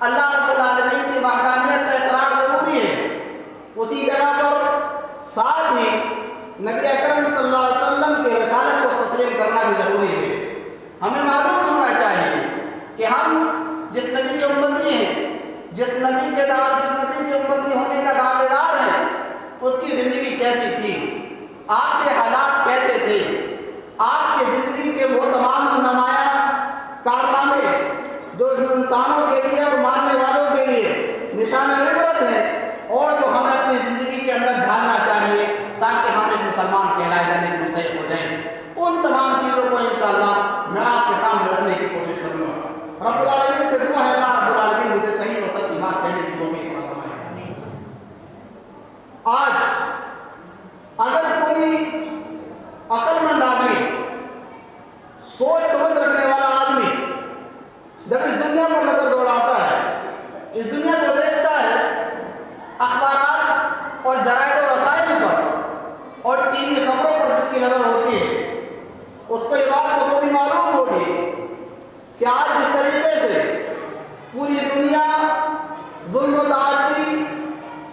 اللہ رب العالمین کی وحدانیت کا اقرار ضروری ہے، اسی جگہ پر ساتھ ہی نبی اکرم صلی اللہ علیہ وسلم کے رسالت کو تسلیم کرنا بھی ضروری ہے۔ ہمیں معلوم ہونا چاہیے کہ ہم جس نبی کے امتی ہیں، جس نبی کے امتی ہونے کا دعوے دار ہے، اس کی زندگی کیسی تھی، آپ کے حالات کیسے تھے، آپ کی زندگی کے وہ تمام نمایاں کارنامے جو انسانوں کے لیے اور ماننے والوں کے لیے نشان عبرت ہے، اور جو ہمیں اپنی زندگی کے اندر ڈھالنا چاہیے تاکہ ہم ایک مسلمان کہلائے جانے کے مستحق ہو جائیں، ان تمام چیزوں کو انشاءاللہ میں آپ کے سامنے رکھنے کی کوشش کروں گا۔ رب العالمین سے دعا ہے اللہ رب العالمین مجھے صحیح اور سچی بات کہنے کی توفیق عطا فرمائے۔ آج اگر کوئی عقل مند آدمی، سوچ سمجھ رکھنے والا آدمی جب اس دنیا پر نظر دوڑاتا ہے، اس دنیا کو دیکھتا ہے، اخبارات اور جرائد و رسائل پر اور ٹی وی خبروں پر جس کی نظر ہوتی ہے، اس کو یہ بات بخوبی معلوم ہوگی کہ آج جس طریقے سے پوری دنیا ظلم و تعدی،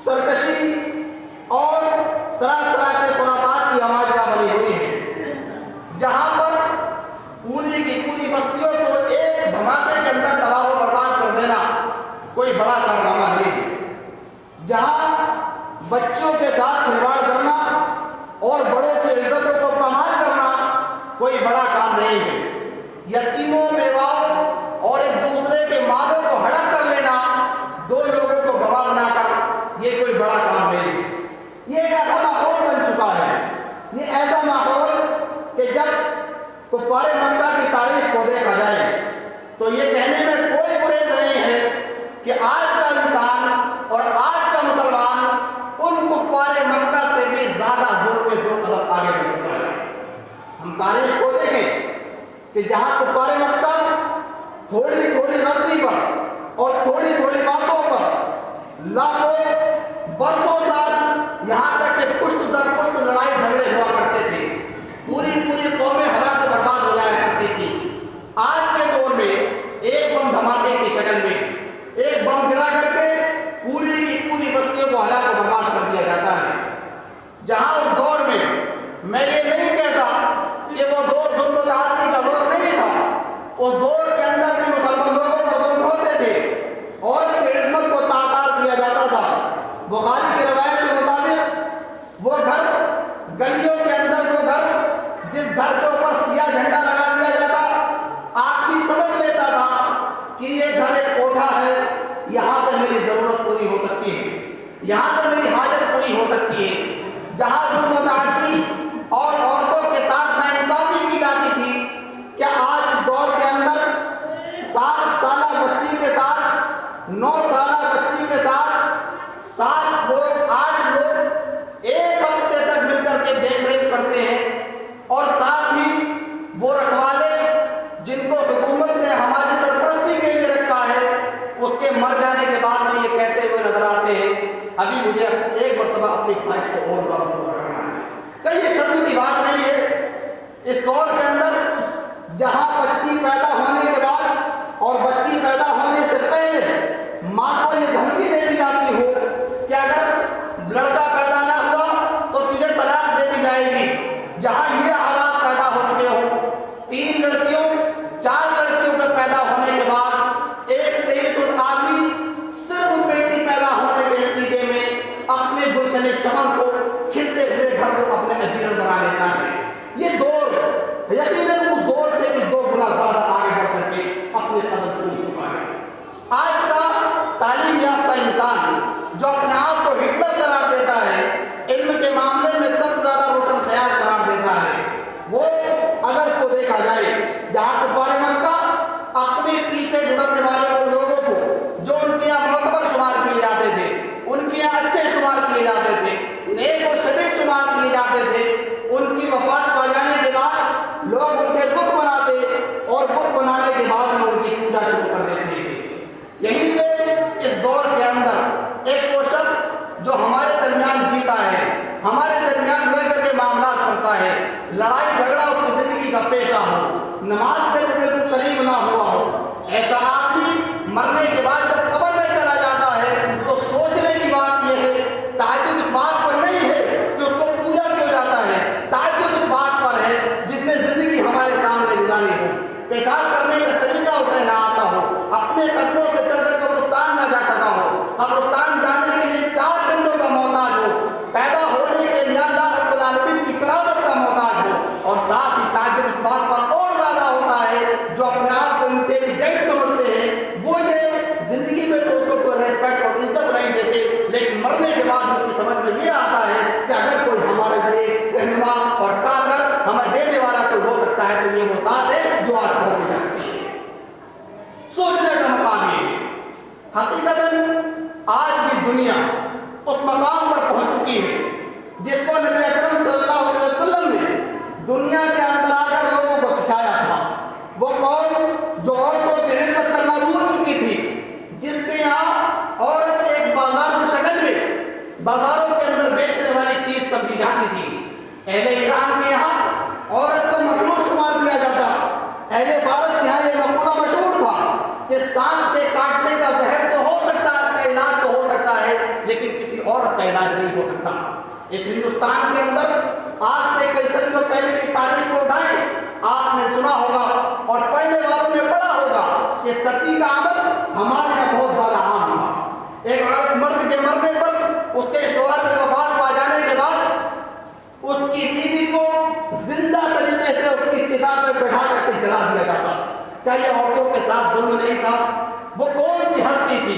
سرکشی اور طرح طرح کے خرافات کی آواز کا بنی ہوئی ہے، جہاں پر پوری کی پوری بستیوں کو ایک دھماکے کے اندر تباہ و برباد کر دینا کوئی بڑا کارنامہ نہیں ہے، جہاں بچوں کے ساتھ کھلواڑ کرنا اور بڑوں کی عزتوں کو پامال کرنا کوئی بڑا کام نہیں ہے، یتیموں، بیواؤں اور ایک دوسرے کے مالوں کو ہڑپ کر لینا، دو لوگوں کو گواہ بنا کر، یہ کوئی بڑا کام نہیں ہے۔ یہ ایک ایسا ماحول بن چکا ہے، یہ ایسا ماحول کہ جب کفار مکہ کی تاریخ کو دیکھا جائے تو یہ کہنے میں کوئی گریز نہیں ہے کہ آج کا انسان اور آج کا مسلمان ان کفار مکہ سے بھی زیادہ ظلم میں 2 قدم آگے بڑھ چکا ہے۔ ہم تاریخ کو دیکھیں کہ جہاں کفار مکہ تھوڑی تھوڑی غلطی پر اور تھوڑی تھوڑی باتوں پر لاکھوں برسوں سال یہاں تک کہ پشت در پشت لڑائی جھگڑے ہوا کرتے تھے، پوری پوری قومیں ہلاک و برباد ہو جایا کرتی تھی، آج کے دور میں ایک بم دھماکے کی شکل میں ایک بم گرا کر کے پوری کی پوری بستیوں کو ہلاک و برباد کر دیا جاتا ہے۔ جہاں اس دور میں یہ نہیں کہتا کہ وہ دور ظلم و تعدی کا دور نہیں تھا، اس دور کے اندر بھی مسلمان لوگوں پر ظلم ہوتے تھے، عورت کی عصمت کو تعطیل کیا جاتا تھا۔ بخاری کی روایت کے مطابق وہ گھر، گلیوں کے اندر وہ گھر جس گھر کے اوپر سیاہ جھنڈا لگا دیا جاتا، آدمی سمجھ لیتا تھا کہ یہ گھر ایک کوٹھا ہے، یہاں سے میری ضرورت پوری ہو سکتی ہے، یہاں سے میری حاجت پوری ہو سکتی ہے۔ جہاں ظلم و تعدی اور عورتوں کے ساتھ ناانصافی کی جاتی تھی، کیا آج اس دور کے اندر 7 سالہ بچی کے ساتھ، 9 سالہ بچی کے ساتھ 7 لوگ، 8 لوگ ایک ہفتے تک مل کر کے دیکھ ریکھ کرتے ہیں، اور ساتھ ہی وہ رکھوالے جن کو حکومت نے ہماری سرپرستی کے لیے رکھا ہے، اس کے مر جانے کے بعد میں یہ کہتے ہوئے نظر آتے ہیں ابھی مجھے ایک مرتبہ اپنی خواہش کو اور پورا کرنا ہے۔ کہ یہ شرم کی بات نہیں ہے۔ اس دور کے اندر جہاں بچی پیدا ہونے کے بعد اور بچی پیدا ہونے سے پہلے ماں کو یہ دھمکی دے دی جاتی ہو کہ اگر لڑکا پیدا نہ ہوا تو تجھے طلاق دے دی جائے گی، جہاں یہ حالات پیدا ہو چکے ہوں، 3 لڑکیوں 4 لڑکیوں کے پیدا ہونے کے بعد ایک صحیح سود آدمی صرف بیٹی پیدا ہونے کے نتیجے میں اپنے گلشن چمن کو، کھلتے ہوئے گھر کو اپنے اجیرن بنا لیتا ہے۔ یہ دور یقیناً اس دور سے بھی 2 گنا زیادہ آگے بڑھ کر کے اپنے قدم چوم چکا ہے۔ آج کا تعلیم یافتہ انسان جو اپنے آپ کو ہٹلر قرار دیتا ہے، علم کے معاملے میں سب سے زیادہ روشن خیال قرار دیتا ہے، وہ اگر اس کو دیکھا جائے جہاں کفار مکہ اپنے پیچھے گزرنے والے لوگوں کو جو ان کے یہاں معتبر شمار کیے جاتے تھے، ان کے یہاں اچھے شمار کیے جاتے تھے، نیک و شریف شمار کیے جاتے تھے، ان کی وفات پا جانے کے بعد لوگ ان کے بت بناتے اور بت بنانے کے بعد میں ان کی پوجا شروع کر دیتے تھے۔ یہی پہ اس دور کے اندر ایک وہ شخص جو ہمارے درمیان جیتا ہے، ہمارے درمیان رہ کر کے معاملات کرتا ہے، لڑائی جھگڑا اس کی زندگی کا پیشہ ہو، نماز سے بالکل قریب نہ ہوا ہو، ایسا آدمی مرنے کے بعد جب سمجھ میں یہ آتا ہے کہ اگر کوئی ہمارے لیے رہنما اور کارگر ہمیں دینے والا کوئی ہو سکتا ہے تو یہ وہ ذات ہے جو آج خبر میں جا سکتی ہے۔ سوچنے کا مقام یہ حقیقتاً آج بھی دنیا اس مقام پر پہنچ چکی ہے جس کو نبی اکرم صلی اللہ علیہ وسلم نے دنیا کے اندر آ کر لوگوں کو سکھایا تھا۔ وہ قوم جو عورتوں کی عزت کرنا بھول چکی تھی، جس کے یہاں عورت ایک بازار شکل میں بازاروں کے اندر بیچنے والی چیز سمجھی جاتی تھی۔ اہل ایران کے یہاں عورت کو مخلوق شمار دیا جاتا، اہل فارس کے یہاں یہ مقولہ مشہور تھا کہ سانپ کے کاٹنے کا زہر تو ہو سکتا ہے، کا علاج تو ہو سکتا ہے، لیکن کسی عورت کا علاج نہیں ہو سکتا۔ اس ہندوستان کے اندر آج سے کئی صدیوں پہلے کی تاریخ کو اٹھائیں، آپ نے سنا ہوگا اور پڑھنے والوں نے پڑھا ہوگا کہ ستی کا عمل ہمارے یہاں بہت زیادہ عام تھا۔ ایک مرد کے مرنے پر اس کے شوہر کے وفات پا جانے کے بعد اس کی بیوی کو زندہ طریقے سے اس کی چتا پہ بٹھا کر کے جلا دیا جاتا۔ کیا یہ عورتوں کے ساتھ ظلم نہیں تھا؟ وہ کون سی ہستی تھی؟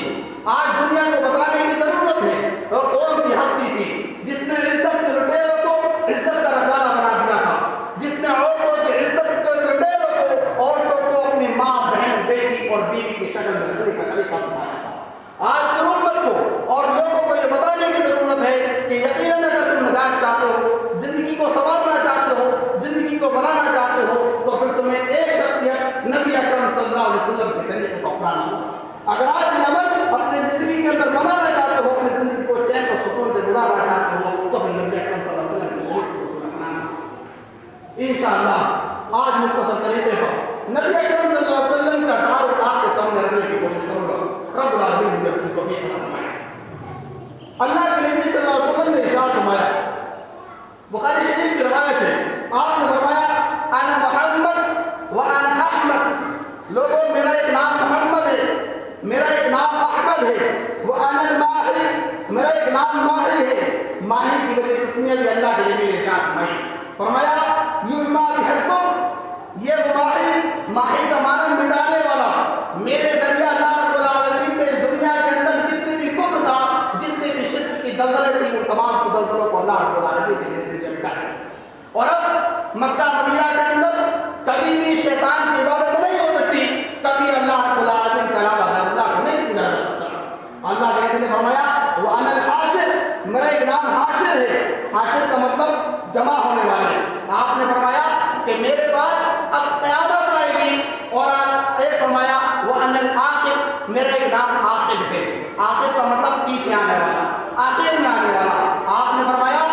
آج دنیا کو بتانے کی ضرورت ہے وہ کون سی ہستی تھی جس نے عزت کے لٹیروں کو عزت کا رکھوالا بنا دیا تھا، جس نے عورتوں کی عزت کے لٹیروں کو عورتوں کو اپنی ماں، بہن، بیٹی اور بیوی کی شکل میں رکھنے کا طریقہ سکھایا تھا۔ آج پھر امت کو اور لوگوں کو یہ بتانے کی ضرورت ہے کہ یقیناً اگر تم نجات چاہتے ہو، زندگی کو سنوارنا چاہتے ہو، زندگی کو بنانا چاہتے ہو، تو پھر تمہیں ایک شخصیت نبی اکرم صلی اللہ علیہ وسلم کے طریقے کو اپنانا ہوگا۔ اگر آج بھی عمل اپنی زندگی کے اندر بنانا چاہتے ہو، اپنی زندگی کو چین اور سکون سے گزارنا چاہتے ہو، تو پھر نبی اکرم صلی اللہ علیہ وسلم کے طریقے کو تمہیں اپنانا ہوگا۔ انشاءاللہ آج مختصر طریقے پر نبی اکرم صلی اللہ علیہ وسلم کا تعارف آپ کے سامنے رکھنے کی کوشش کروں گا۔ رب العالمین مجھے اپنی توفیق عطا فرمائے۔ اللہ کے نبی صلی اللہ علیہ وسلم نے ارشاد فرمایا، بخاری شریف کی روایت ہے، آپ نے فرمایا انا محمد وانا احمد، لوگوں میرا ایک نام محمد ہے، میرا ایک نام احمد ہے، وانا الماحی، میرا ایک نام ماہی ہے۔ ماہی کی وجہ تسمیہ بھی اللہ کے نبی نے ارشاد فرمایا یرما بہ الکفر، یہ وہ ماہی کا معنی مٹانے والا، میرے ذریعہ اللہ رب العالمین نے اس دنیا کے اندر جتنے بھی کفر تھا، جتنے بھی شرک کی دلدلیں تھیں، ان تمام کی دلدلوں کو اللہ رب العالمین نے میرے ذریعے مٹایا۔ اور اب مکہ مدینہ کے اندر کبھی بھی شیطان کی عبادت نہیں ہو سکتی، کبھی اللہ رب العالمین کے علاوہ اللہ کو نہیں پوجا جا سکتا۔ اللہ کے نبی نے فرمایا وانا الحاشر، میرا ایک نام حاشر ہے، حاشر کا مطلب جمع ہونے والے۔ آپ نے فرمایا کہ میرے بعد اب قیامت آئے گی، اور ایک فرمایا وانا العاقب، میرا ایک نام عاقب ہے، عاقب کا مطلب پیچھے آنے والا، آخر میں آنے والا۔ آپ نے فرمایا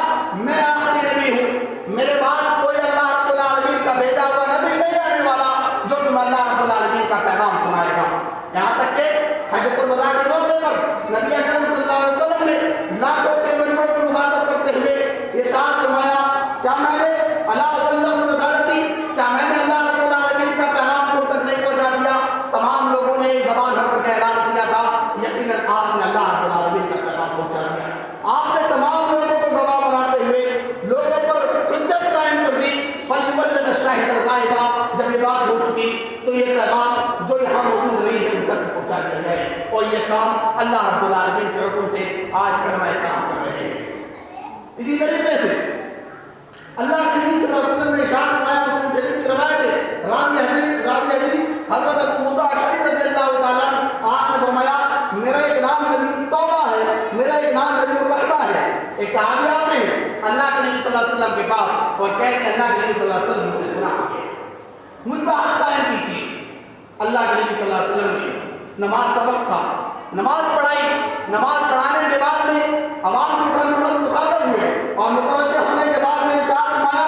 میں آخری نبی ہوں، میرے بعد کوئی اللہ رب العالمین کا بھیجا ہوا نبی نہیں آنے والا جو تم اللہ رب العالمین کا پیغام سنائے گا۔ یہاں تک کہ حجۃ الوداع کے موقع پر نبی اکرم صلی اللہ علیہ وسلم نے لاکھوں کے مجموعے کو مخاطب کرتے ہوئے ارشاد فرمایا کیا میں نے الا ابلغ رسالتی، کیا میں نے اللہ رب العالمین کا پیغام تم تک نہیں پہنچا دیا؟ تمام لوگوں نے ایک زبان ہو کر کے اعلان کیا تھا یقیناً آپ نے اللہ رب العالمین کا پیغام پہنچا دیا۔ آپ نے تمام لوگوں کو گواہ بناتے ہوئے لوگوں پر حجت قائم کر دی۔ فَلْيُبَلِّغِ الشَّاهِدَ الْغَائِبَ، جب یہ بات ہو چکی تو یہ پیغام جو یہاں موجود نہیں ہے ان تک پہنچا دیا جائے، اور یہ کام اللہ رب العالمین کے حکم سے آج علماء کرام کر رہے ہیں۔ اسی طریقے سے اللہ کے نبی صلی اللہ علیہ وسلم نے ارشاد فرمایا، مسلم شریف کی روایت ہے، راوی حدیث حضرت ابو موسیٰ اشعری رضی اللہ تعالیٰ عنہ، آپ نے فرمایا میرا ایک نام نبی التوبہ ہے، میرا ایک نام نبی الرحمہ ہے۔ ایک صحابی آتے ہیں اللہ کے نبی صلی اللہ علیہ وسلم کے پاس اور کہتے ہیں اللہ کے نبی صلی اللہ علیہ وسلم مجھ سے گناہ ہو گیا، مجھ پر حد قائم کیجیے۔ اللہ کے نبی صلی اللہ علیہ وسلم نے نماز کا وقت تھا، نماز پڑھائی، نماز پڑھانے کے بعد میں عوام کی طرف مخاطب ہوئے اور متوجہ ہونے کے بعد میں ارشاد فرمایا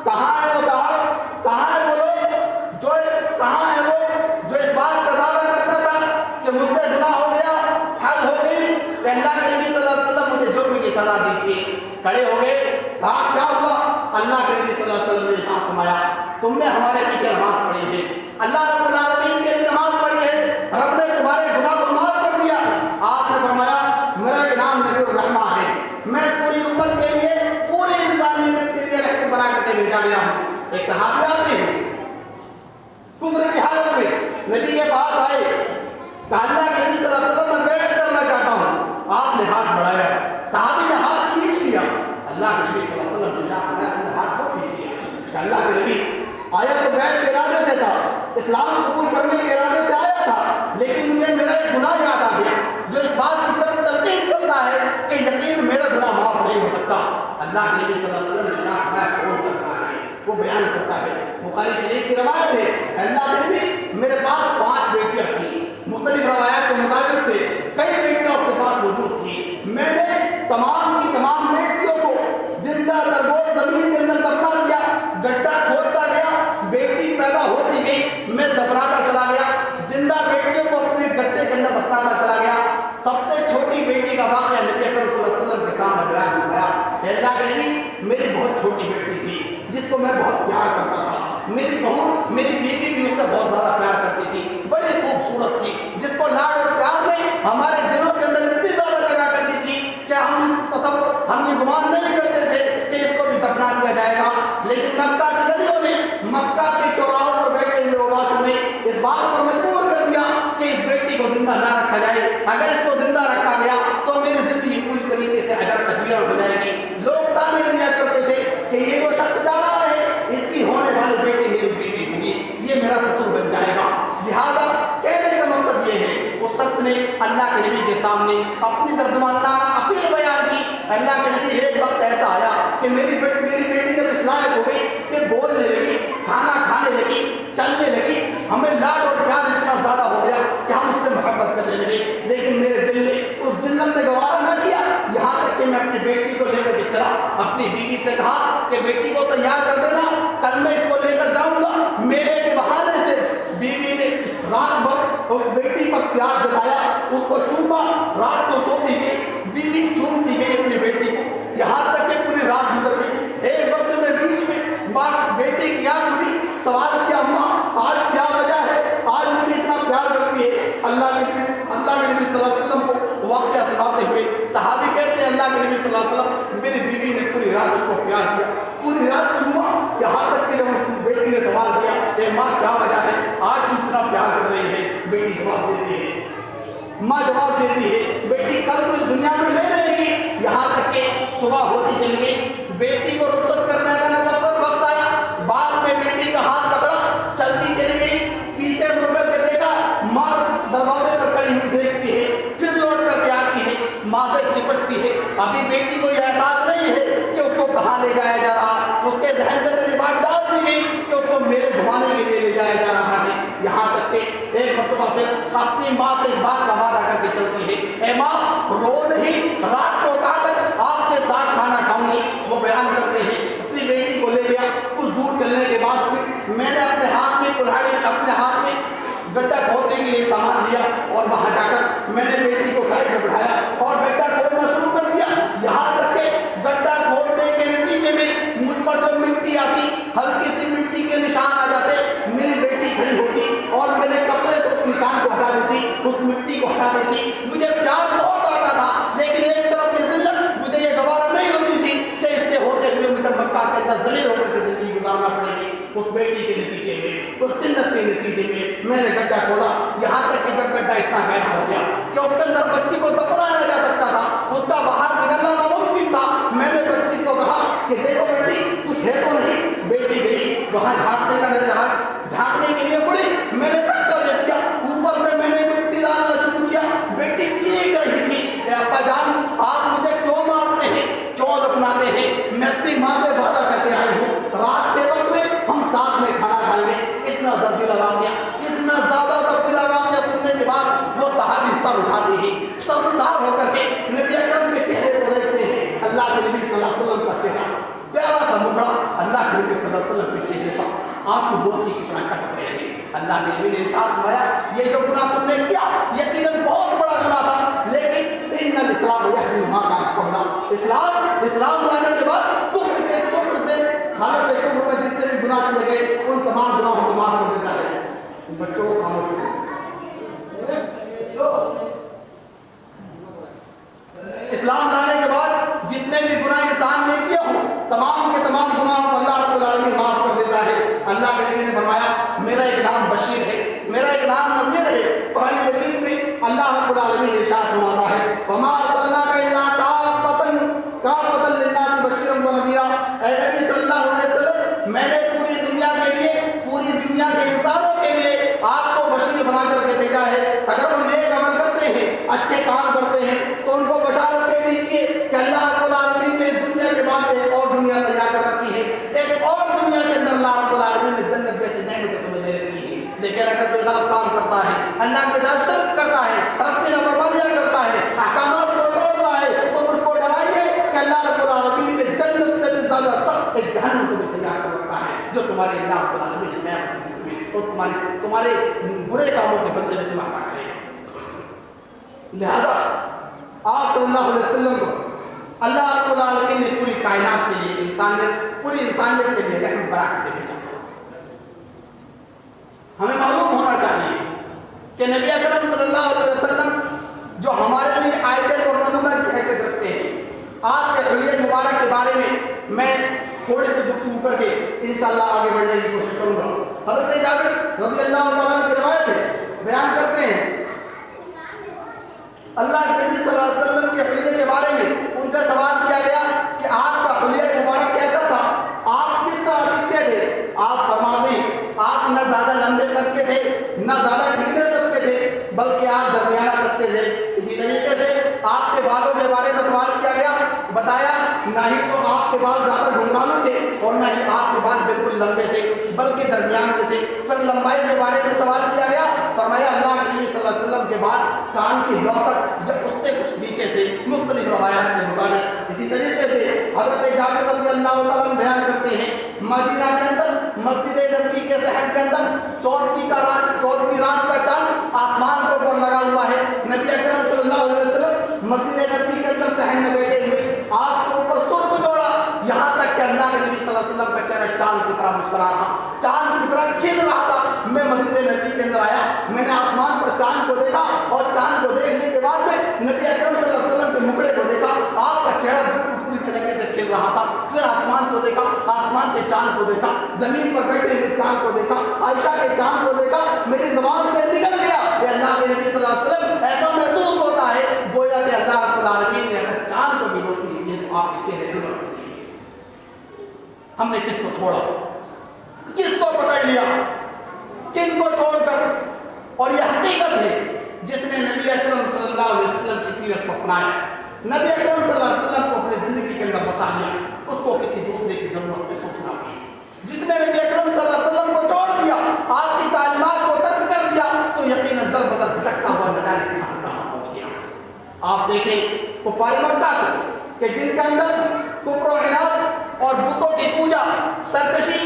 کہاں ہے وہ صاحب، کہاں ہے وہ لوگ جو اس بات کا دعویٰ کرتا تھا کہ مجھ سے گناہ ہو گیا، حد ہو گئی، کہ اللہ کے نبی صلی اللہ علیہ وسلم مجھے جرم کی سزا دیجیے۔ کھڑے ہو گئے، کہا کیا ہوا؟ اللہ کے نبی صلی اللہ علیہ وسلم نے ارشاد فرمایا تم نے ہمارے پیچھے نماز پڑھی ہے، اللہ رب العالمین کے لیے نماز پڑھی ہے، رب نے تمہارے گناہ کو معاف کر دیا۔ آپ نے فرمایا میرا ایک نام نبی الرحمہ ہے، میں پوری امت کے لیے، پوری انسانیت کے لیے رحمت بنا کر کے بھیجا گیا ہوں۔ ایک صحابی آتے ہیں کفر کی حالت میں نبی کے پاس آئے، کہا اللہ کے نبی صلی اللہ علیہ وسلم میں بیعت کرنا چاہتا ہوں۔ آپ نے ہاتھ بڑھایا، صحابی نے ہاتھ اسلام قبول کرنے کے ارادے سے آیا تھا، لیکن مجھے میرا ایک گناہ یاد آ گیا جو اس بات کی طرف تلقین کرتا ہے کہ یقین میرا گناہ معاف نہیں ہو سکتا۔ اللہ کے نبی صلی اللہ علیہ وسلم نے ارشاد فرمایا کون سکتا ہے؟ وہ بیان کرتا ہے، بخاری شریف کی روایت ہے، اللہ کے نبی میرے پاس 5 بیٹیاں تھیں، مختلف روایات کے مطابق سے کئی بیٹیاں اس کے پاس موجود تھیں۔ میں نے تمام کی تمام بیٹیوں کو زندہ درگور زمین کے اندر دفنا دیا، گڈھا کھودتا گیا، بیٹی پیدا ہوتی گئی، میں دفناتا چلا گیا، زندہ بیٹیوں کو اپنے گڈھے کے اندر دفناتا چلا گیا۔ سب سے چھوٹی بیٹی کا واقعہ نبی اکرم صلی اللہ علیہ وسلم کے سامنے بیان کیا۔ اللہ کے نبی میری بہت چھوٹی بیٹی تھی جس کو میں بہت پیار کرتا تھا، میری بہو میری بیوی بھی اس سے بہت زیادہ پیار کرتی تھی، بڑی خوبصورت تھی، جس کو لاڈ اور پیار نے ہمارے دلوں کے اندر اتنی زیادہ جگہ کر دی تھی کہ ہم یہ گمان نہیں کرتے تھے کہ اس کو بھی دفنا دیا جائے گا۔ لیکن مکہ کی گلیوں میں، مکہ کے چوراہوں پر بیٹھے ہوئے اوباشوں نے اس بات پر مجبور کر دیا کہ اس بیٹی کو زندہ نہ رکھا جائے، اگر اس کو زندہ رکھا گیا تو میری زندگی پوری طریقے سے اجیر ہو جائے گی۔ لوگ تعمیر دیا کرتے تھے کہ یہ جو شخص جا رہا ہے اس کی ہونے والی بیٹی میری بیٹی ہوگی، یہ میرا سسر بن جائے گا۔ لہذا کہنے کا مقصد یہ ہے اس شخص نے اللہ کے نبی کے سامنے اپنی ترجمانانہ اپیل بیان کی۔ اللہ کے نبی ایک وقت ایسا آیا کہ میری بیٹی جب اس لائق ہو گئی کہ بولنے لگی، کھانا کھانے لگی، چلنے لگی، ہمیں لاڈ اور پیار اتنا زیادہ ہو گیا کہ ہم اس سے محبت کرنے لگے، لیکن میرے دل نے اس ذلت میں گوارا نہ کیا، یہاں تک کہ میں اپنی بیٹی کو لے کر کے چلا، اپنی بیوی سے کہا کہ بیٹی کو تیار کر دینا، کل میں اس کو لے کر جاؤں گا۔ میلے کے بہانے سے بیوی نے رات بھر اس بیٹی پر پیار جتایا، اس کو چوما، رات کو سوتی گئی، بیوی چومتی گئی اپنی بیٹی کو، یہاں تک کہ پوری رات گزر گئی۔ ایک وقت میں بیچ میں بیٹی کی آنکھ کھلی، سوال کیا اماں آج کیا وجہ ہے، آج مجھے اتنا پیار کرتی ہے؟ اللہ کے نبی صلی اللہ علیہ وسلم کو واقعہ سناتے ہوئے صحابی کہتے ہیں اللہ کے نبی صلی اللہ علیہ وسلم میری بیوی نے پوری رات اس کو پیار کیا، پوری رات چوما، یہاں تک کہ جب بیٹی نے سوال کیا اے ماں کیا وجہ ہے آج تو اتنا پیار کر رہی ہے، بیٹی جواب دیتی ہے، ماں جواب دیتی ہے بیٹی کل تو اس دنیا میں نہیں رہے گی۔ یہاں تک کہ صبح ہوتی چلی گئی، بیٹی کو رخصت کرنے کا وقت آیا، باپ نے بیٹی کا ہاتھ پکڑا، چلتی چلی گئی، پیچھے مڑ کر کے دیکھا، ماں دروازے پر کھڑی ہوئی دیکھتی ہے، پھر لوٹ کر کے آتی ہے، ماں سے چپٹتی ہے۔ ابھی بیٹی کو یہ احساس نہیں ہے کہ اس کو کہاں لے جایا جا رہا، اس کے ذہن میں یہ بات ڈال دی گئی کہ اس کو میرے گھمانے کے لیے لے جایا جا رہا ہے۔ یہاں تک کہ ایک مرتبہ پھر اپنی ماں سے اس بات کا وعدہ کر کے چلتی ہے اے ماں روز ہی رات کو اٹھا کر آپ کے ساتھ کھانا کھاؤں گی۔ وہ بیان کرتے ہیں اپنی بیٹی کو لے گیا، کچھ دور چلنے کے بعد میں نے اپنے ہاتھ میں کڑھائی، اپنے ہاتھ میں گڈھا کھودنے کے لیے سامان لیا اور وہاں جا کر میں نے بیٹی کو سائڈ میں بٹھایا اور گڈھا کھودنا شروع کر دیا۔ یہاں تک کہ گڈھا کھودنے کے نتیجے میں مجھ پر جو مٹی آتی، ہلکی سی مٹی کے نشان آ جاتے، میری بیٹی کھڑی ہوتی اور میرے کپڑے سے اس نشان کو ہٹا دیتی، اس مٹی کو ہٹا دیتی۔ مجھے پیار بہت آتا تھا، لیکن ایک طرف کی ذلت مجھے یہ گوارا نہیں ہوتی تھی کہ اس کے ہوتے ہوئے مجھے مکہ کے اندر ذلیل ہو کر کے زندگی گزارنا پڑے گی۔ اس بیٹی کے نتیجے میں، اس ذلت کے نتیجے میں نے گڈھا کھولا، یہاں تک کہ جب گڈھا اتنا گہرا ہو گیا کہ اس کے اندر بچی کو دفنایا جا سکتا تھا، اس کا باہر نکلنا ناممکن تھا، میں نے بچی کو کہا کہ دیکھو بیٹی کچھ ہے تو نہیں۔ بیٹی گئی وہاں جھانکنے کے لیے بڑی، میں نے دھکا دے دیا، اوپر سے میں نے مٹی ڈالنا شروع کیا، بیٹی چیخ رہی تھی اے ابا جان آپ مجھے کیوں مارتے ہیں، کیوں دفناتے ہیں، میں اپنی ماں سے وعدہ کر کے آئی ہوں رات کے وقت میں ہم ساتھ میں کھانا کھائیں گے۔ اتنا دردیلا واقعہ، اتنا زیادہ دردیلا واقعہ سننے کے بعد وہ صحابی سر اٹھاتے ہیں، شرمسار ہو کر کے نبی اکرم کے چہرے کو دیکھتے ہیں، اللہ کے نبی صلی اللہ علیہ وسلم کا چہرہ پیارا سا مکھڑا، اللہ کے نبی صلی اللہ علیہ وسلم کے چہرے پر آنسو موتی کی طرح ٹپک رہے ہیں۔ اللہ کے نبی نے ارشاد فرمایا یہ جو گناہ تم نے کیا یقیناً بہت بڑا گناہ تھا، لیکن ان الاسلام یہدی ما کان قبلہ، اسلام لانے کے بعد کفر سے حالت کفر میں جتنے بھی گناہ کیے گئے ان تمام گناہوں کو معاف کر دیتا ہے۔ ان بچوں کو خاموش کرو۔ اسلام لانے کے بعد جتنے بھی گناہ انسان نے کیے ہوں تمام کے تمام گناہوں کو اللہ رب العالمین معاف کر دیتا ہے۔ اللہ کے نبی نے فرمایا میرا ایک نام بشیر ہے، میرا ایک نام نذیر ہے۔ قرآن مجید میں اللہ رب العالمین ارشاد فرماتا ہے وما ارسلناک الا کافۃ للناس بشیرا ونذیرا، اے نبی صلی اللہ علیہ وسلم میں نے پوری دنیا کے لیے، پوری دنیا کے انسانوں کے لیے اچھے کام کرتے ہیں تو ان کو بشارت دے دیجیے کہ اللہ رب العالمین نے اس دنیا کے بعد ایک اور دنیا تیار کر رکھی ہے، ایک اور دنیا کے اندر اللہ رب العالمین نے جنت جیسی نعمتیں تمہیں دے رکھی ہے۔ لیکن اگر کوئی غلط کام کرتا ہے، اللہ کے ساتھ شرک کرتا ہے، رب کی نافرمانیاں کرتا ہے، احکامات کو توڑتا ہے، تو اس کو ڈرائیے کہ اللہ رب العالمین نے جنت سے بھی زیادہ سخت ایک جہنم کو بھی تیار کر رکھا ہے، جو تمہارے اللہ رب العالمین نے نعمت دی تمہیں اور تمہارے برے کاموں کے بدلے میں تمہیں عطا کرے گا۔ لہذا آپ صلی اللہ علیہ وسلم کو اللہ رب العالمین نے پوری کائنات کے لیے پوری انسانیت کے لیے رحمت برا کے بھیجا۔ ہمیں معلوم ہونا چاہیے کہ نبی اکرم صلی اللہ علیہ وسلم جو ہمارے لیے آئیڈل اور نمونہ کی حیثیت رکھتے ہیں، آپ کے حلیہ مبارک کے بارے میں تھوڑے سے گفتگو کر کے انشاءاللہ آگے بڑھنے کی کوشش کروں گا۔ حضرت جابر رضی اللہ عنہ کی روایت ہے، بیان کرتے ہیں اللہ کے نبی صلی اللہ علیہ وسلم کے حلیے کے بارے میں ان سے سوال کیا گیا کہ آپ کا حلیہ مبارک کیسا تھا، آپ کس طرح دکھتے تھے؟ آپ فرماتے ہیں آپ نہ زیادہ لمبے قد کے تھے، نہ زیادہ ٹھیکنے قد کے تھے، بلکہ آپ درمیانہ قد کے تھے۔ اسی طریقے سے آپ کے بالوں کے بارے میں سوال کیا گیا، بتایا نہ ہی تو آپ کے بال زیادہ گھنگرانے تھے اور نہ ہی آپ کے بال بالکل لمبے تھے بلکہ درمیان میں تھے۔ پھر لمبائی کے بارے میں سوال کیا گیا، فرمایا اللہ کے نبی صلی اللہ علیہ وسلم کے بال کان کی لو تک یا اس سے کچھ نیچے تھے، مختلف روایات کے مطابق۔ اسی طریقے سے حضرت جابر رضی اللہ عنہ بیان کرتے ہیں مدینہ کے اندر مسجد نبوی کے صحن کے اندر 14ویں رات کا چاند آسمان کے اوپر لگا ہوا ہے، نبی اکرم صلی اللہ علیہ وسلم مسجد نبوی کے اندر صحن میں بیٹھے ہوئے، آپ کے اوپر سرخ جوڑا، یہاں تک کہ اللہ کے نبی صلی اللہ علیہ وسلم کا چہرہ چاند کی طرح مسکرا رہا، چاند کی طرح کھل رہا تھا۔ میں مسجد نبوی کے اندر آیا، میں نے آسمان پر چاند کو دیکھا اور چاند کو دیکھنے کے بعد میں نبی اکرم صلی اللہ علیہ وسلم کے مکڑے کو دیکھا، آپ کا چہرہ بالکل پوری طریقے سے کھل رہا تھا۔ پھر آسمان کو دیکھا، آسمان کے چاند کو دیکھا، زمین پر بیٹھے ہوئے چاند کو دیکھا، عائشہ کے چاند کو دیکھا، میری زبان سے نکل گیا کہ اللہ کے نبی صلی اللہ علیہ وسلم ایسا محسوس ہوتا ہے گویا کہ اللہ رب العالمین نے اگر چاند کو بھی روشنی دی ہے تو آپ کے چہرے پر سے دی ہے۔ ہم نے کس کو چھوڑا، کس کو پکڑ لیا، کن کو چھوڑ کر؟ اور یہ حقیقت ہے جس نے نبی اکرم صلی اللہ علیہ وسلم کی سیرت کو اپنایا، نبی اکرم صلی اللہ علیہ وسلم کو اپنی زندگی کے اندر بسا لیا، اس کو کسی دوسرے کی ضرورت محسوس نہ ہوئی۔ جس نے نبی اکرم صلی اللہ علیہ وسلم کو چھوڑ دیا، آپ کی تعلیمات کو ترک کر دیا، تو یقیناً در بدر بھٹکتا ہوا نہ جانے کہاں پہنچ گیا۔ آپ دیکھیں کفار مکہ کو کہ جن کے اندر کفر و عناد اور بتوں کی پوجا، سرکشی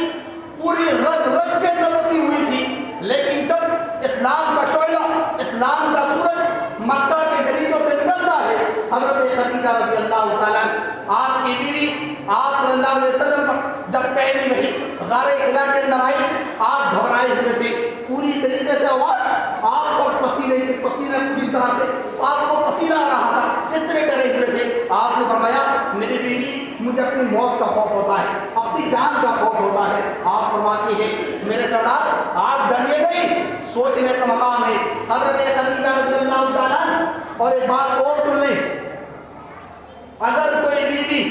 پوری رگ رگ کے اندر بسی ہوئی تھی، لیکن جب اسلام کا شعلہ، اسلام کا سورج مکہ کے گلیچوں سے نکلتا ہے، حضرت خدیجہ رضی اللہ تعالیٰ آپ کی بیوی آپ صلی اللہ علیہ وسلم پر جب پہلی وحی غار حرا کے اندر آئی، آپ گھبرائے ہوئے تھے، پوری طریقے سے آواز آپ کو پسینے پوری طرح سے آپ کو پسینہ آ رہا تھا، اتنے ڈرے ہوئے تھے۔ آپ نے فرمایا میری بیوی مجھے اپنی موت کا خوف ہوتا ہے، اپنی جان کا خوف ہوتا ہے۔ آپ فرماتی ہیں میرے سردار آپ ڈریے نہیں، سوچنے کا مقام ہے۔ حضرت خدیجہ رضی اللہ تعالیٰ اور ایک بات اور سن لیں، اگر کوئی بیوی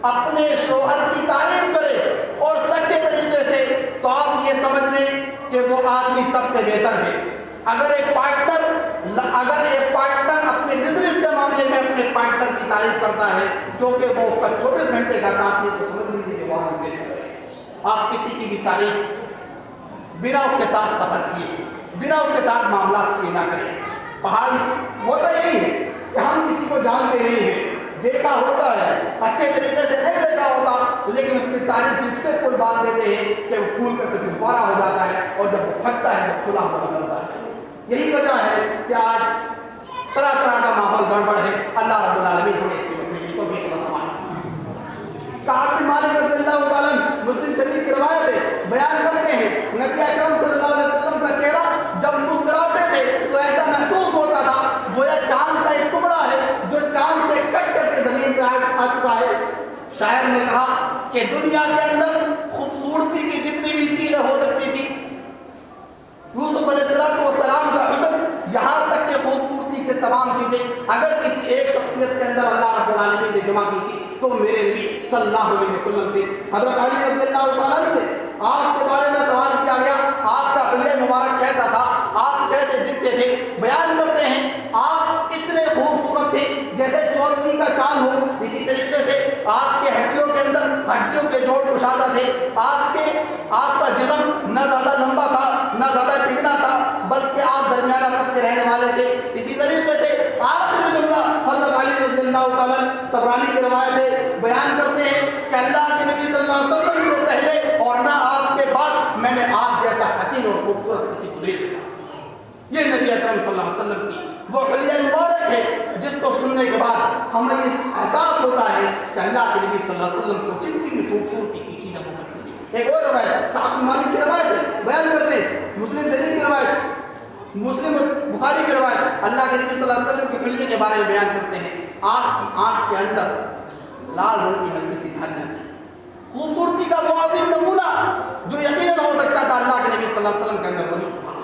اپنے شوہر کی تعریف کرے اور سچے طریقے سے تو آپ یہ سمجھ لیں کہ وہ آدمی سب سے بہتر ہے۔ اگر ایک پارٹنر اپنے بزنس کے معاملے میں اپنے پارٹنر کی تعریف کرتا ہے کیونکہ وہ اس کا 24 گھنٹے کا ساتھ ہے، تو سمجھ لیجیے کہ وہ آدمی بہتر ہے۔ آپ کسی کی بھی تعریف بنا اس کے ساتھ سفر کیے، بنا اس کے ساتھ معاملات کیے نہ کریں۔ پہاڑ ہوتا یہی ہے کہ ہم کسی کو جانتے نہیں ہیں، دیکھا ہوتا ہے، اچھے طریقے سے نہیں دیکھا ہوتا، لیکن اس کی تعریف اتنے پھول باندھ دیتے ہیں کہ وہ پھول کر کے دوبارہ ہو جاتا ہے اور جب وہ پھٹتا ہے تو کھلا ہوا نکلتا ہے۔ یہی وجہ ہے کہ آج طرح طرح کا ماحول گڑبڑ ہے۔ اللہ رب العالمین ہمیں اس کی بچنے کی توفیق عطا فرمائے۔ کعب بن مالک رضی اللہ تعالیٰ مسلم شریف کی روایت ہے، بیان کرتے ہیں نبی اکرم صلی اللہ علیہ وسلم کا چہرہ جب مسکراتے تھے تو ایسا محسوس ہوتا تھا گویا چاند کا ایک ٹکڑا ہے جو چاند سے کٹ کر کے زمین پہ آ چکا ہے۔ شاعر نے کہا کہ دنیا کے اندر خوبصورتی کی جتنی بھی چیزیں ہو سکتی تھی، یوسف علیہ السلام کا حسن یہاں تک کہ خوبصورتی کے تمام چیزیں اگر کسی ایک شخصیت کے اندر اللہ رب العالمین نے جمع کی تھی تو میرے نبی صلی اللہ علیہ وسلم تھے۔ حضرت علی رضی اللہ تعالیٰ سے آپ کے بارے میں سوال کیا گیا، آپ کا حلیہ مبارک کیسا تھا، آپ کیسے دکھتے تھے؟ بیان کرتے ہیں آپ ہڈیوں کے جوڑ کشادہ تھے، آپ کا جسم نہ زیادہ لمبا تھا نہ زیادہ ٹکنا تھا، بلکہ آپ درمیانہ قد کے رہنے والے تھے۔ اسی طریقے سے آخری جملہ حضرت علی رضی اللہ تعالیٰ طبرانی کی روایت ہے، بیان کرتے ہیں کہ اللہ کے نبی صلی اللہ علیہ وسلم سے پہلے اور نہ آپ کے بعد میں نے آپ جیسا حسین اور خوبصورت کسی کو نہیں دیکھا۔ یہ نبی اکرم صلی اللہ علیہ وسلم کی وہ حلیہ مبارک ہے جس کو سننے کے بعد ہمیں اس احساس ہوتا ہے کہ اللہ کے نبی صلی اللہ علیہ وسلم کو جتنی بھی خوبصورتی کی چیزیں ہو سکتی ہے۔ ایک اور روایت کعب مالک کی روایت ہے، بیان کرتے ہیں مسلم شریف کی روایت، مسلم بخاری کی روایت، اللہ کے نبی صلی اللہ علیہ وسلم کی حلیے کے بارے میں بیان کرتے ہیں، آپ کی آنکھ کے اندر لال رنگ کی ہلکی سی دھاریاں تھیں۔ خوبصورتی کا وہ عظیم نمونہ جو یقیناً ہو سکتا تھا اللہ کے نبی صلی اللہ علیہ وسلم کے اندر وجود تھا۔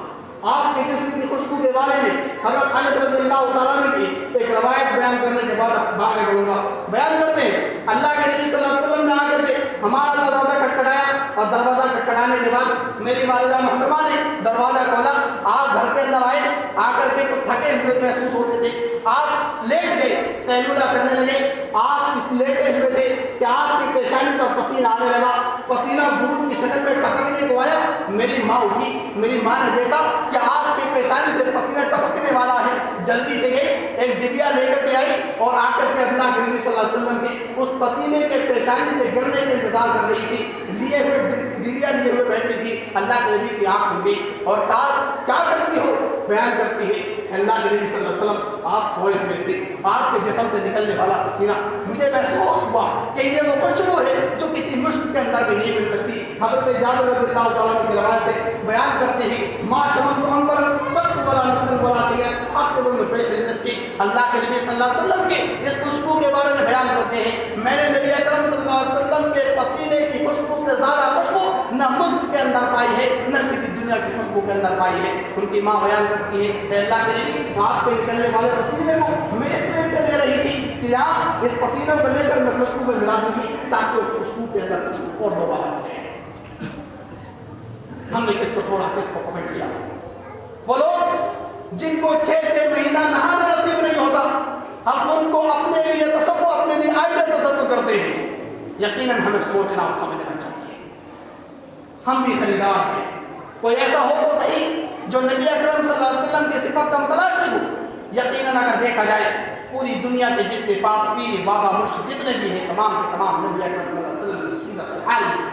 آپ کے جسم کی خوشبو کے بارے میں حضرت انس رضی اللہ تعالیٰ نے کی ایک روایت بیان کرنے کے بعد آگے بڑھوں گا، بیان کرتے ہیں اللہ کے نبی صلی اللہ علیہ وسلم نے آ کر کے ہمارا دروازہ کھٹکھٹایا اور دروازہ کھٹکھٹانے کے بعد میری والدہ محترمہ نے دروازہ کھولا، آپ گھر کے اندر آئے، آ کر کے کچھ تھکے ہوئے محسوس ہوتے تھے، آپ لیٹ گئے، قیلولہ کرنے لگے، آپ لیٹے ہوئے تھے کہ آپ کی پیشانی پر پسینہ آنے لگا، پسینہ بھوت کی شکل میں ٹپکنے کو آیا۔ میری ماں اٹھی، میری ماں نے دیکھا کہ آپ کی پیشانی سے پسینہ ٹپکنے والا ہے، جلدی سے گئی ایک ڈبیا لے کر کے آئی اور آ کر کے اللہ کے نبی صلی اللہ علیہ وسلم کی اس پسینے کے پیشانی سے گرنے کا انتظار کر رہی تھی، لیے ہوئے ڈبیا لیے ہوئے بیٹھی تھی۔ اللہ کے نبی کی آنکھ کھل گئی اور کیا کرتی ہو؟ بیان کرتی ہے اللہ کے نبی صلی اللہ علیہ وسلم آپ سوئے ہوئے تھے، آپ کے جسم سے نکلنے والا پسینہ مجھے محسوس ہوا کہ یہ وہ خوشبو ہے جو کسی مشک کے اندر بھی نہیں مل سکتی۔ حضرت جابر رضی اللہ تعالیٰ کی روایت ہے، بیان کرتے ہیں ما شممت عنبرا قط ولا نخلا ولا شيئا اطيب من ريح المسك۔ اللہ کے نبی صلی اللہ علیہ وسلم کے اس خوشبو کے بارے میں بیان کرتے ہیں میں نے نبی اکرم صلی اللہ علیہ وسلم کے پسینے کی خوشبو سے زیادہ خوشبو نہ مشک کے اندر پائی ہے نہ کسی دنیا کی خوشبو کے اندر پائی ہے۔ ان کی ماں بیان کرتی ہے کہ اللہ کے نبی آپ کے نکلنے والے پسینے کو میں اس لیے سے لے رہی تھی کہ آپ اس پسینے کو لے کر میں خوشبو میں ملا دوں گی تاکہ اس خوشبو کے اندر خوشبو اور دوبارہ رہے۔ ہم نے کس کو چھوڑا، کس کو پکڑ لیا؟ وہ لوگ جن کو 6 مہینہ نہانا نصیب نہیں ہوتا، ہم ان کو اپنے لیے تصور، اپنے لیے آئیڈل تصور کرتے ہیں۔ یقیناً ہمیں سوچنا اور سمجھنا چاہیے، ہم بھی خریدار ہیں، کوئی ایسا ہو تو صحیح جو نبی اکرم صلی اللہ علیہ وسلم کی صفت کا متلاشی ہو۔ یقیناً اگر دیکھا جائے پوری دنیا کے جتنے پاک پیر بابا مرشد جتنے بھی ہیں تمام کے تمام نبی اکرم صلی اللہ علیہ وسلم کی سیرت سے عالم ہیں،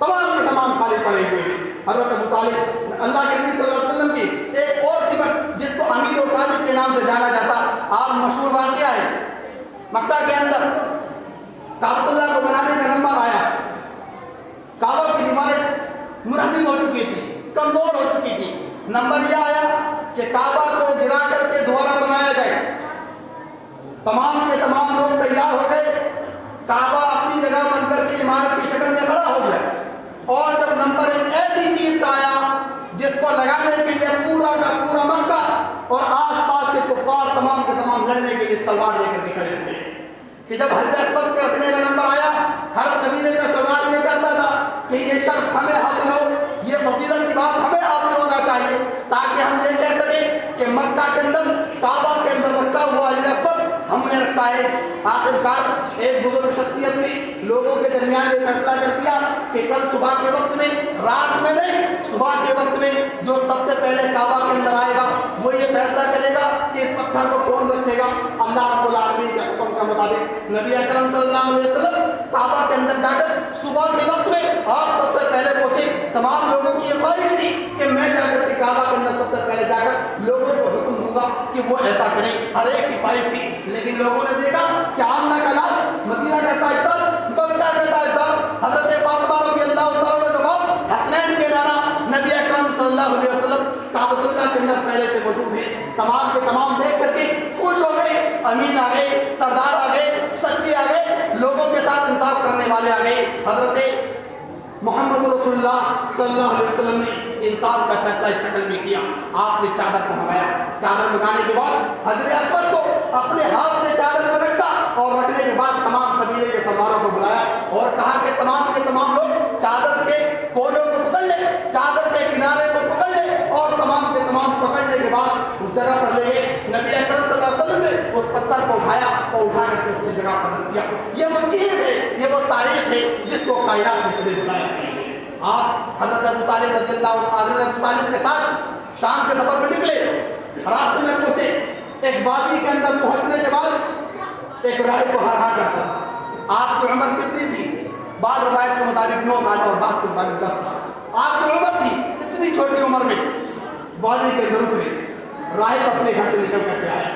تمام کے تمام خالی پڑے ہوئے ہیں۔ حضرت ابو طالب اللہ کے نبی صلی اللہ علیہ وسلم کی ایک اور صفت جس کو امیر اور صادق کے نام سے جانا جاتا، آپ مشہور واقعہ ہے مکہ کے اندر کعبۃ اللہ کو بنانے کا نمبر آیا، کعبہ کی دیواریں منہدم ہو چکی تھی، کمزور ہو چکی تھی، نمبر یہ آیا کہ کعبہ کو گرا کر کے دوبارہ بنایا جائے۔ تمام کے تمام لوگ تیار ہو گئے، کعبہ اپنی جگہ بن کر کے عمارت کی شکل میں کھڑا ہو گیا، اور جب نمبر ایک ایسی چیز کا آیا جس کو لگانے کے لیے پورا کا پورا مکہ اور آس پاس کے کفار تمام کے تمام لڑنے کے لیے تلوار لے کر کے کھڑے ہوئے کہ جب حجر اسود کے رکھنے کا نمبر آیا، ہر قبیلے کا سردار یہ چاہتا تھا کہ یہ شرف ہمیں حاصل ہو، یہ فضیلت کی بات ہمیں حاصل ہونا چاہیے تاکہ ہم یہ کہہ سکیں کہ مکہ کے اندر کعبہ کے اندر رکھا ہوا حجر اسود ہم نے رکھا ہے۔ آخرکار ایک بزرگ شخصیت نے لوگوں کے درمیان یہ فیصلہ کر دیا کہ کل صبح کے وقت میں، رات میں نہیں، صبح کے وقت میں جو سب سے پہلے کعبہ کے اندر آئے گا وہ یہ فیصلہ کرے گا کہ اس پتھر کو کون رکھے گا۔ اللہ رب العالمین کے حکم کا مطابق نبی اکرم صلی اللہ علیہ وسلم کعبہ کے اندر جا کر صبح کے وقت میں آپ سب سے پہلے پہنچے۔ تمام لوگوں کی یہ خواہش تھی کہ میں جا کر کے کعبہ کے اندر سب سے پہلے جا کر لوگوں کو حکم دوں گا کہ وہ ایسا کریں، ہر ایک کی خواہش تھی، لیکن لوگوں نے دیکھا کہ آمنہ کا لال، مدینہ کا تاجدار، مکہ کا تاجدار حضرت فاطمہ رضی اللہ تعالیٰ کا باپ حسنین کے نانا نبی اکرم صلی اللہ علیہ وسلم کعبۃ اللہ کے اندر پہلے سے موجود ہیں۔ تمام کے تمام دیکھ کر کے خوش ہو گئے، امین آ گئے، سردار آ گئے، سچے آ گئے، لوگوں کے ساتھ انصاف کرنے والے آ گئے۔ حضرت محمد رسول اللہ صلی اللہ علیہ وسلم نے انصاف کا فیصلہ اس شکل میں کیا، آپ نے چادر کو منگایا، چادر منگانے کے بعد حجر اسود کو اپنے ہاتھ سے چادر پر رکھا اور رکھنے کے بعد تمام قبیلے کے سرداروں کو بلایا اور کہا کہ تمام کے تمام لوگ چادر کے کونوں کو پکڑ لیں، چادر کے کنارے کو پکڑ لیں، اور تمام کے تمام پکڑنے کے بعد اس جگہ پر لے گئے۔ نبی اکرم صلی اللہ علیہ وسلم نے اس پتھر کو اٹھایا اور اٹھا کر کے اس جگہ پر رکھ دیا۔ یہ وہ چیز ہے، یہ وہ تاریخ ہے جس کو کائنات میں کبھی بلایا گیا ہے۔ آپ حضرت ابو طالب رضی اللہ عنہ حضرت ابو طالب کے ساتھ شام کے سفر میں نکلے، راستے میں پہنچے، ایک وادی کے اندر پہنچنے کے بعد ایک راہب کو ہار کرتا تھا۔ آپ کی عمر کتنی تھی؟ بعض روایت کے مطابق 9 سال اور بعض کے مطابق 10 سال آپ کی عمر تھی۔ اتنی چھوٹی عمر میں وادی کے اندر اترے، راہب اپنے گھر سے نکل کر کے آیا،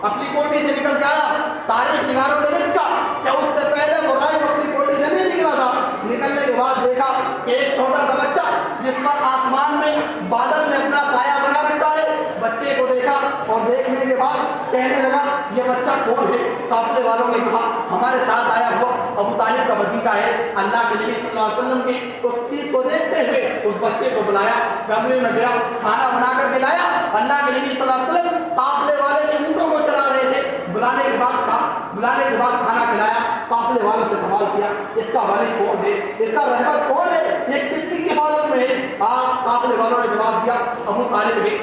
اپنی کوٹھی سے نکل کے آیا۔ تاریخ نگاروں نے لکھا کہ اس سے پہلے وہ راہب اپنی کوٹھی سے نہیں نکلا تھا، نکلنے کے بعد دیکھا کہ ایک چھوٹا سا بچہ جس پر آسمان میں بادل نے اپنا سایہ بنا رکھا ہے، بچے کو دیکھا اور دیکھنے کے بعد کہنے لگا یہ بچہ کون ہے؟ قافلے والوں نے کہا ہمارے ساتھ آیا ہوا ابو طالب کا بھتیجا ہے۔ اللہ کے نبی صلی اللہ علیہ وسلم کی اس چیز کو دیکھتے ہوئے اس بچے کو بلایا، کمرے میں گیا، کھانا بنا کر کے لایا۔ اللہ کے نبی صلی اللہ علیہ وسلم قافلے والے کے اونٹوں کو چلا رہے تھے، بلانے کے بعد کھانا کھلایا۔ قافلے والوں سے سوال کیا اس کا والد کون ہے، اس کا رہبر کون ہے، یہ کس کی حفاظت میں ہے؟ آپ قافلے والوں نے جواب دیا ابو طالب ہے۔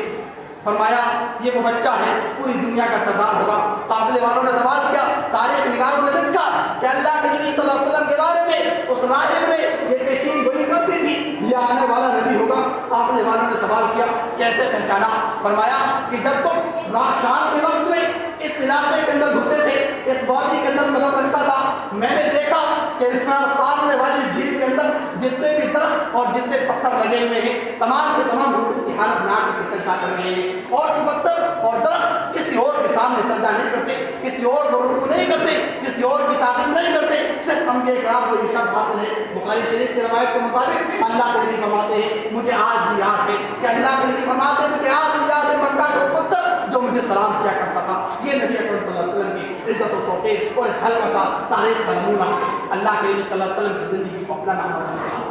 فرمایا یہ وہ بچہ ہے، پوری دنیا کا سردار ہوگا۔ قافلے والوں نے سوال کیا، تاریخ نگاروں نے لکھا کہ اللہ کے نبی صلی اللہ علیہ وسلم کے بارے میں اس راہب نے یہ پیشین گوئی کرتی تھی یہ آنے والا نبی ہوگا۔ قافلے والوں نے سوال کیا کیسے پہچانا؟ فرمایا کہ جب تم شام کے وقت میں اس علاقے کے اندر گھسے تھے، اس وادی کے اندر قدم رکھا تھا، میں نے دیکھا کہ اس میں سامنے والی جھیل کے اندر جتنے بھی درخت اور جتنے پتھر لگے ہوئے ہیں تمام کے تمام رکوع کی حالت میں آ کر کے سجدہ کر رہے ہیں، اور پتھر اور درخت کسی اور کے سامنے سجدہ نہیں کرتے، کسی اور کو رکوع نہیں کرتے، کسی اور کی تعظیم نہیں کرتے، صرف انبیاء کرام کو یہ شرف حاصل ہے۔ بخاری شریف کی روایت کے مطابق اللہ کے نبی فرماتے ہیں مجھے آج بھی یاد ہے کہ اللہ کے نبی فرماتے ہیں مجھے آج بھی یاد ہے مکہ کا پتھر جو مجھے سلام کیا کرتا تھا۔ یہ نبی اکرم صلی اللہ علیہ وسلم کی عزت و توقیر اور ہلکا سا تاریخ کا نمونہ ہے۔ اللہ کے نبی صلی اللہ علیہ وسلم کی زندگی کو اپنا نام بنایا،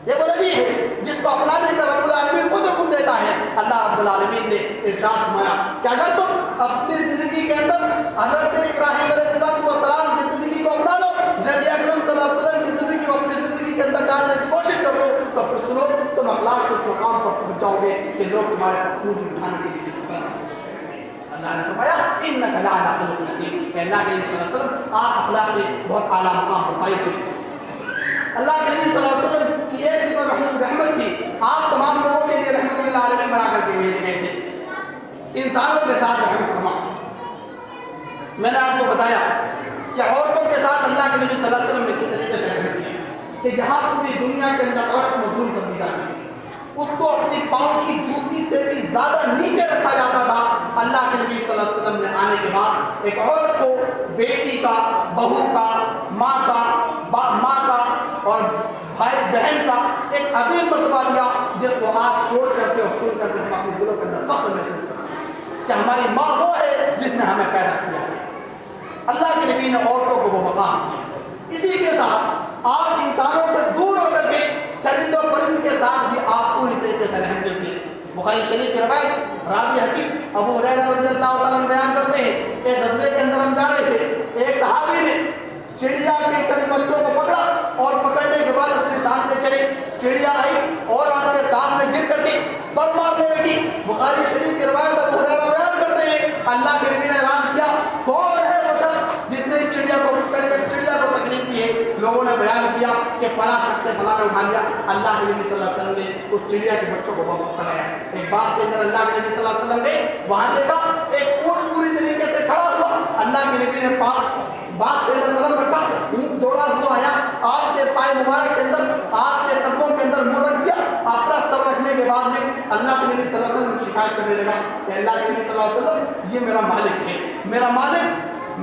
یہ وہ نبی ہے جس کو اپنانے کا رب العالمین خود حکم دیتا ہے۔ اللہ رب العالمین نے ارشاد فرمایا کہ اگر تم اپنی زندگی کے اندر حضرت ابراہیم علیہ السلام کی زندگی کو اپنا لو، نبی اکرم صلی اللہ علیہ وسلم کی زندگی کو اپنی زندگی کے اندر ڈالنے کی کوشش کر لو تو پھر سنو تم اخلاق کے اس مقام پر پہنچ جاؤ گے کہ لوگ تمہارے پختون اٹھانے کے لیے اللہ نے فرمایا انک لعلی خلق عظیم، کہ اللہ کے نبی صلی اللہ علیہ وسلم آپ اخلاق کے بہت اعلیٰ مقام پر فائز ہیں۔ اللہ کے نبی صلی اللہ علیہ وسلم کی ایک صفت رحمت تھی، آپ تمام لوگوں کے لیے رحمت للعالمین بنا کر کے بھیجے گئے تھے، انسانوں کے ساتھ رحم فرما۔ میں نے آپ کو بتایا کہ عورتوں کے ساتھ اللہ کے نبی صلی اللہ علیہ وسلم نے کس طریقے سے رحم کیا کہ جہاں پوری دنیا کے اندر عورت مظلوم سمجھی جاتی تھی اس کو اپنی پاؤں کی جوتی سے بھی زیادہ نیچے رکھا جاتا تھا۔ اللہ کے نبی صلی اللہ علیہ وسلم نے آنے کے بعد ایک عورت کو بیٹی کا، بہو کا، ماں کا اور بھائی بہن کا ایک عظیم مرتبہ دیا جس کو آج سوچ کر کے اور سن کر کے ہم اپنے دلوں کے اندر فخر محسوس کرتے ہیں کہ ہماری ماں وہ ہے جس نے ہمیں پیدا کیا ہے۔ اللہ کے نبی نے عورتوں کو وہ مقام دیا۔ اسی کے ساتھ آپ انسانوں سے دور ہو کر کے چرند و پرند کے ساتھ بھی آپ پوری طریقے سے رحم کرتے ہیں۔ بخاری شریف کی روایت راوی حدیث ابو ہریرہ رضی اللہ تعالیٰ عنہ بیان کرتے ہیں ایک غزوے کے اندر ہم جا رہے تھے، ایک صحابی نے چڑیا کے چند بچوں کو پکڑا اور پکڑنے کے بعد اپنے سامنے چلے، چڑیا آئی اور آپ کے سامنے گر کر کے پر مارنے لگی۔ بخاری شریف کی روایت ابو ہریرہ بیان کرتے ہیں اللہ کے نبی نے اعلان کیا کون ہے وہ شخص جس نے اس چڑیا کو تکلیف دی ہے؟ لوگوں نے بیان کیا کہ فلاں شخص سے فلاں نے اٹھا لیا۔ اللہ کے نبی صلی اللہ علیہ وسلم نے اس چڑیا کے بچوں کو واپس کرایا۔ ایک باغ کے اندر اللہ کے نبی صلی اللہ علیہ وسلم نے وہاں دیکھا ایک اونٹ پوری طریقے سے کھڑا ہوا۔ اللہ کے نبی نے باغ کے اندر قدم رکھا، اونٹ دوڑا ہوا آیا، آپ کے پائے مبارک کے اندر، آپ کے قدموں کے اندر منہ رکھ دیا۔ اپنا سر رکھنے کے بعد میں اللہ کے نبی صلی اللہ علیہ وسلم شکایت کرنے لگا کہ اللہ کے نبی صلی اللہ علیہ وسلم یہ میرا مالک ہے،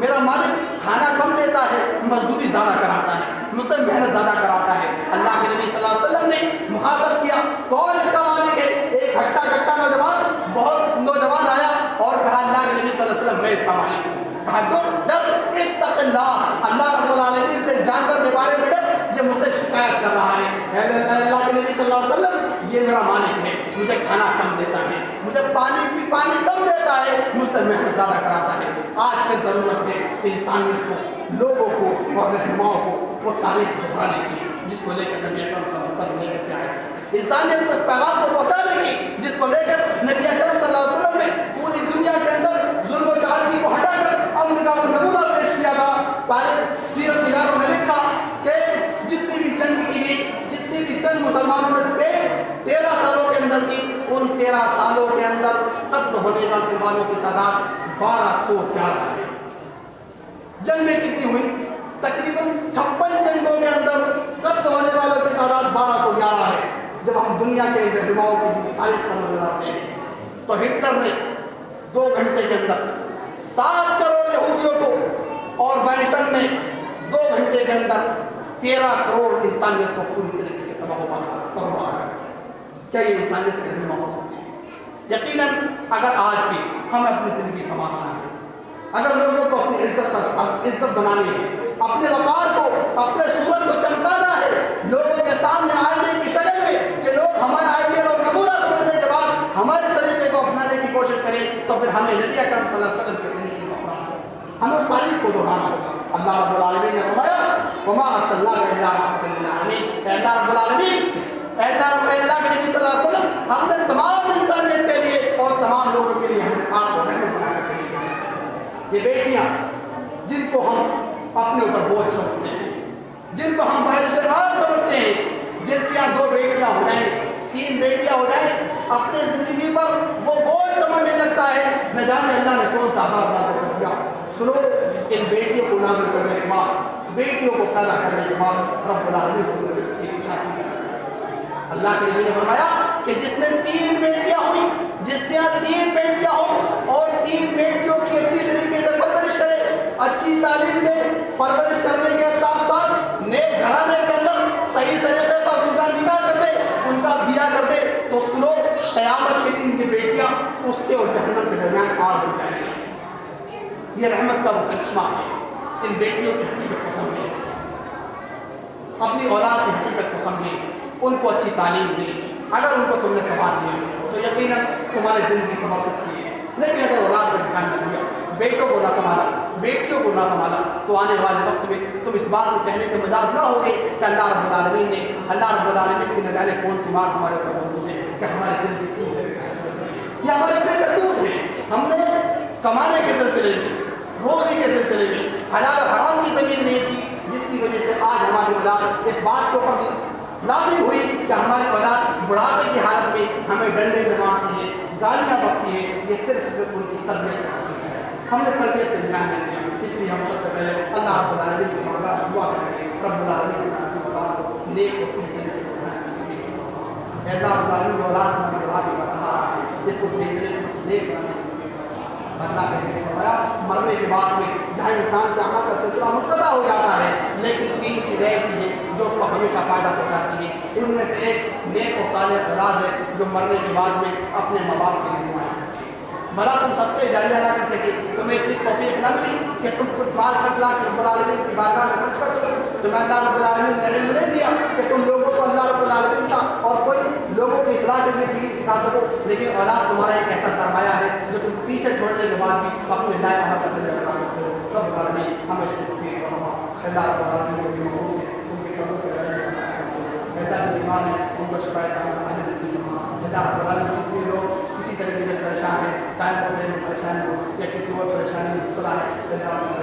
میرا مالک کھانا کم دیتا ہے، مزدوری زیادہ کراتا ہے، مجھ سے محنت زیادہ کراتا ہے۔ اللہ کے نبی صلی اللہ علیہ وسلم نے مخاطب کیا کون اس کا مالک ہے؟ ایک ہٹا کٹا نوجوان، بہت نوجوان آیا اور کہا اللہ کے نبی صلی اللہ علیہ وسلم میں اس کا مالک ہوں۔ کہا ڈر اتق اللہ، اللہ رب العالمین سے جانور کے بارے میں ڈر، یہ مجھ سے شکایت کر رہا ہے۔ اللہ کے نبی صلی اللہ علیہ وسلم یہ میرا مالک ہے، مجھے کھانا کم دیتا ہے، مجھے پانی کم دیتا ہے، مجھ سے محنت زیادہ کراتا ہے۔ آج کی ضرورت ہے انسانیت کو، لوگوں کو اور رہنماؤں کو وہ تاریخ دکھانے کی جس کو لے کر نبی اکرم صلی اللہ علیہ وسلم لے کر کے آئے تھے، انسانیت کو اس پیغام کو پہنچانے کی جس کو لے کر نبی اکرم صلی اللہ علیہ وسلم نے پوری دنیا کے اندر ظلم و تعدی کو ہٹا کر امن کا وہ نمونہ پیش کیا تھا۔ کے والوں کی تعداد 1211 ہے۔ جنگیں کتنی ہوئی؟ تقریباً 56 جنگوں کے اندر قتل ہونے والوں کی تعداد 1211 ہے۔ جب ہم دنیا کے رہنماؤں کی تاریخ پر نظر آتے ہیں تو ہٹلر نے 2 گھنٹے کے اندر 7 کروڑ یہودیوں کو اور وینسٹن نے 2 گھنٹے کے اندر 13 کروڑ انسانیت کو پوری طریقے سے تباہ و برباد کر دیا۔ کیا یہ انسانیت کے رہنما ہو سکتے ہیں؟ یقیناً اگر آج بھی ہم اپنی زندگی سنوارنا ہے، اگر لوگوں کو اپنی عزت بنانی ہے، اپنے وقار کو، اپنے صورت کو چمکانا ہے، لوگوں کے سامنے آئینے کی شکل میں کہ لوگ ہمارے آئیڈیا اور نمونہ سمجھنے کے بعد ہمارے طریقے کو اپنانے کی کوشش کریں، تو پھر ہمیں نبی اکرم صلی اللہ علیہ وسلم کے طریقے کو اپنانا ہوگا، ہمیں اس تاریخ کو دہرانا ہوگا۔ اللہ رب العالمین نے فرمایا وما ارسلناک الا رحمۃ للعالمین، اے اللہ رب العالمین، اے اللہ کے نبی صلی اللہ علیہ وسلم، ہم نے تمام انسانیت کے لیے اور تمام لوگوں کے لیے ہم نے آپ کو رحمت بنا کر بھیجا۔ یہ بیٹیاں جن کو ہم اپنے اوپر بوجھ سمجھتے ہیں، جن کو ہم باہر سے باہر سمجھتے ہیں، جن کی 2 بیٹیاں ہو جائیں، 3 بیٹیاں ہو جائیں، اپنے زندگی پر وہ بوجھ سمجھنے لگتا ہے، نہ جانے اللہ نے کون سا عذاب نازل کر دیا۔ سنو، ان بیٹیوں کو نازل کرنے کے بعد، بیٹیوں کو پیدا کرنے کے بعد رب العالمین کو رزق کی نشانی ہے۔ اللہ کے نبی نے فرمایا کہ جس نے 3 بیٹیاں ہوئی، جس کے یہاں 3 بیٹیاں ہوں اور 3 بیٹیوں کی اچھی طریقے سے پرورش کرے، اچھی تعلیم دے، پرورش کرنے کے ساتھ ساتھ نیک گھرانے کے اندر صحیح طریقے پر ان کا نکاح کر دے، ان کا بیاہ کر دے، تو سنو قیامت کے دن یہ بیٹیاں اس کے اور جہنم کے درمیان آگ ہو جائیں گی۔ یہ رحمت کا وہ کرشمہ ہے۔ ان بیٹیوں کی حقیقت کو سمجھیں، اپنی اولاد کی حقیقت کو سمجھیں، ان کو اچھی تعلیم دیں۔ اگر ان کو تم نے سنبھال لیا تو یقیناً تمہاری زندگی سنبھل سکتی ہے، لیکن اگر اولاد پر دھیان نہ دیا، بیٹوں کو نہ سنبھالا، بیٹیوں کو نہ سنبھالا، تو آنے والے وقت میں تم اس بات کو کہنے کے مجاز نہ ہوگے کہ اللہ رب العالمین نے، اللہ رب العالمین کی نہ جانے کون سی بات ہمارے اوپر موجود ہے کہ ہماری زندگی یہ ہمارے اپنے کرتوت ہیں۔ ہم نے کمانے کے سلسلے میں، روزی کے سلسلے میں حلال اور حرام کی تمیز نہیں کی، جس کی وجہ سے آج ہماری اولاد اس بات کے اوپر لازم ہوئی کہ ہماری اولاد بڑھاپے کی حالت میں ہمیں ڈنڈے سے مارتی ہے، گالیاں بکتی ہے۔ یہ صرف ان کی تربیت کا حاصل ہے، ہم نے تربیت پہ دھیان نہیں دیا۔ اس لیے ہم سب سے پہلے اللہ رب العالمین کی معاملہ دعا کریں، رب العالمین کی اولاد کو نیک اور صحیح طریقے سے بنائیں۔ اللہ رب العالمین کی اولاد ہماری بڑھاپے کا سہارا ہے، اس کو صحیح طریقے سے نیک بنانے اللہ نے فرمایا مرنے کے بعد میں جہاں انسان کے عمل کا سلسلہ منقطع ہو جاتا ہے، لیکن 3 چیزیں ایسی ہیں جو اس کو ہمیشہ فائدہ پہنچاتی ہیں۔ ان میں سے ایک نیک و صالح اولاد ہے جو مرنے کے بعد میں اپنے ماں باپ کی رہنمائی کرتی ہے۔ بھلا تم سب کے جاریہ نہ کر سکے، تمہیں اتنی توفیق نہ ملی کہ تم کچھ مال خرچ لا کے رب العالمین کی بارگاہ میں خرچ کر سکو، تمہیں اللہ رب العالمین نے علم نہیں دیا کہ تم لوگوں کو اللہ رب العالمین کا اور کوئی لوگوں کی اصلاح کے لیے دین سکھا سکو، لیکن اولاد تمہارا ایک ایسا سرمایہ ہے جو تم پیچھے چھوڑنے کے بعد بھی اپنے نئے عمل کا ذریعہ بنا سکتے ہو۔ رب العالمین ہمیں توفیق فرما، اللہ رب العالمین کو بھی مقبول ہے، ان کے قدموں پہ رہنے کا اللہ جو بیمار ہے ان کو شفا کاملہ نصیب فرما۔ اللہ رب العالمین جتنے لوگ کسی طریقے سے پریشان ہیں، چاہے وہ پریشانی ہو یا کسی اور پریشانی میں مبتلا ہے، اللہ